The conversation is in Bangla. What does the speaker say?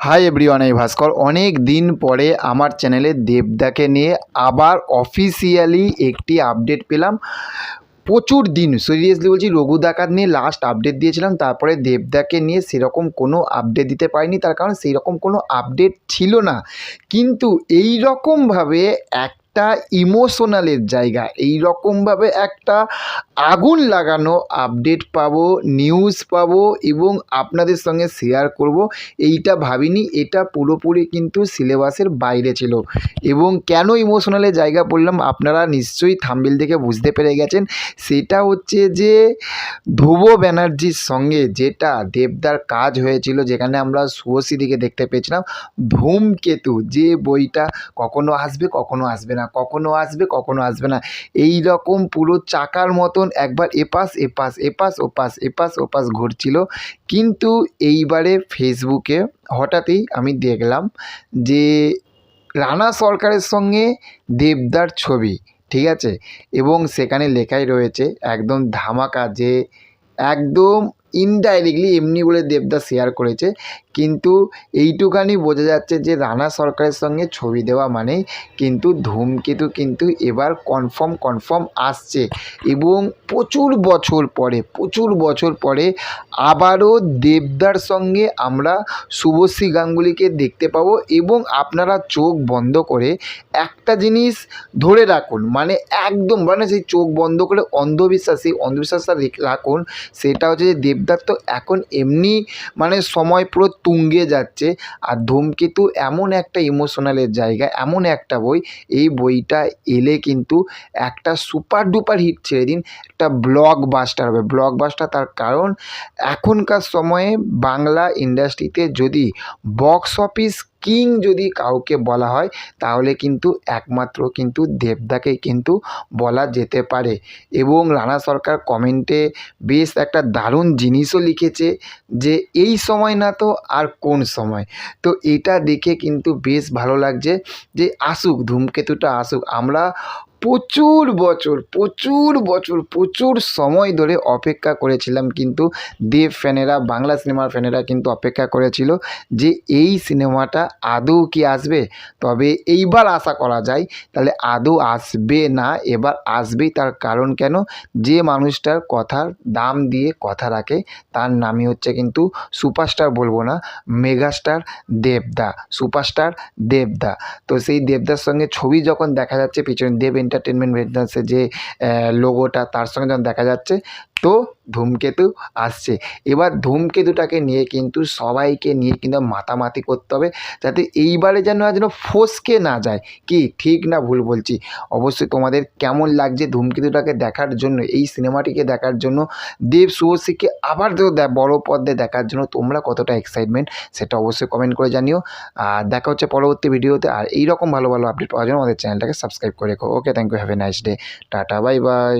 হাই এভরিওয়ান, আমি ভাস্কর। অনেক দিন পরে আমার চ্যানেলে দেবদাকে নিয়ে আবার অফিসিয়ালি একটি আপডেট পেলাম। প্রচুর দিন সিরিয়াসলি বলছি, রঘু ডাকাত নিয়ে লাস্ট আপডেট দিয়েছিলাম, তারপরে দেবদাকে নিয়ে সেরকম কোনো আপডেট দিতে পারিনি। তার কারণ সেই রকম কোনো আপডেট ছিল না। কিন্তু এই রকমভাবে একটা ইমোশনালের জায়গা, এই রকমভাবে একটা আগুন লাগানো আপডেট পাবো, নিউজ পাবো এবং আপনাদের সঙ্গে শেয়ার করব, এইটা ভাবিনি। এটা পুরোপুরি কিন্তু সিলেবাসের বাইরে ছিল। এবং কেন ইমোশনালের জায়গা বললাম আপনারা নিশ্চয়ই থাম্বনেল দেখে বুঝতে পেরে গেছেন। সেটা হচ্ছে যে ধ্রুব ব্যানার্জির সঙ্গে যেটা দেবদার কাজ হয়েছিল, যেখানে আমরা শুভশ্রীদিকে দেখতে পেয়েছিলাম ধূমকেতু, যে বইটা কখনো আসবে কখনো আসবে না, কখনো আসবে কখনো আসবে না, এই রকম পুরো চাকার মতন একবার এপাশ এপাশ এপাশ ওপাশ এপাশ ওপাশ ঘুরছিল। কিন্তু এইবারে ফেসবুকে হঠাৎই আমি দেখলাম যে রানা সরকারের সঙ্গে দেবদার ছবি, ঠিক আছে, এবং সেখানে লেখাই রয়েছে একদম ধামাকা, যে একদম ইনডাইরেক্টলি এমনি বলে দেবদা শেয়ার করেছে। কিন্তু এইটুখানি বোঝা যাচ্ছে যে রানা সরকারের সঙ্গে ছবি দেওয়া মানেই কিন্তু ধূমকেতু কিন্তু এবার কনফার্ম আসছে। এবং প্রচুর বছর পরে আবারও দেবদার সঙ্গে আমরা শুভশ্রী গাঙ্গুলিকে দেখতে পাবো। এবং আপনারা চোখ বন্ধ করে একটা জিনিস ধরে রাখুন, মানে একদম মানে সেই চোখ বন্ধ করে অন্ধবিশ্বাসটা রাখুন। সেটা হচ্ছে যে দেবদার তো এখন এমনি মানে সময় পুরো তুঙ্গে যাচ্ছে। আর ধূমকেতু এমন একটা ইমোশনালের জায়গা, এমন একটা বই, এই বইটা এলে কিন্তু একটা সুপার ডুপার হিট ছেড়ে দিন, একটা ব্লকবাস্টার হবে। ব্লকবাস্টার তার কারণ এখনকার সময়ে বাংলা ইন্ডাস্ট্রিতে যদি বক্স অফিস কিং যদি কাউকে বলা হয়, তাহলে কিন্তু একমাত্র কিন্তু দেবদাকেই কিন্তু বলা যেতে পারে। এবং রানা সরকার কমেন্টে বেশ একটা দারুণ জিনিসও লিখেছে যে এই সময় না তো আর কোন সময়। তো এটা দেখে কিন্তু বেশ ভালো লাগছে যে আসুক, ধূমকেতুটা আসুক। আমরা প্রচুর সময় ধরে অপেক্ষা করেছিলাম, কিন্তু দেব ফ্যানেরা, বাংলা সিনেমার ফ্যানেরা কিন্তু অপেক্ষা করেছিল যে এই সিনেমাটা আদৌ কি আসবে। তবে এইবার আশা করা যায় তাহলে আদৌ আসবে না, এবার আসবেই। তার কারণ কেন, যে মানুষটার কথার দাম দিয়ে কথা রাখে তার নামই হচ্ছে কিন্তু সুপারস্টার, বলবো না মেগাস্টার দেবদা, সুপারস্টার দেবদা। তো সেই দেবদার সঙ্গে ছবি যখন দেখা যাচ্ছে, পিছনে দেব এন্টারটেনমেন্ট ভেঞ্চার্সের যে লোগোটা, তার সঙ্গে যখন দেখা যাচ্ছে, তো ধূমকেতু আসছে। এবার ধূমকেতুটাকে নিয়ে কিন্তু সবাইকে নিয়ে কিন্তু মাতামাতি করতে হবে, যাতে এইবারে যেন ফসকে না যায়। কি ঠিক না ভুল বলছি? অবশ্যই তোমাদের কেমন লাগছে ধূমকেতুটাকে দেখার জন্য, এই সিনেমাটিকে দেখার জন্য, দেব শুভশ্রীকে আবার তো বড় পর্দায় দেখার জন্য তোমরা কতটা এক্সাইটমেন্ট, সেটা অবশ্যই কমেন্ট করে জানিও। আর দেখা হচ্ছে পরবর্তী ভিডিওতে। আর এইরকম ভালো আপডেট পাওয়ার জন্য আমাদের চ্যানেলটাকে সাবস্ক্রাইব করে রেখো। Okay, thank you, have a nice day, tata, bye by.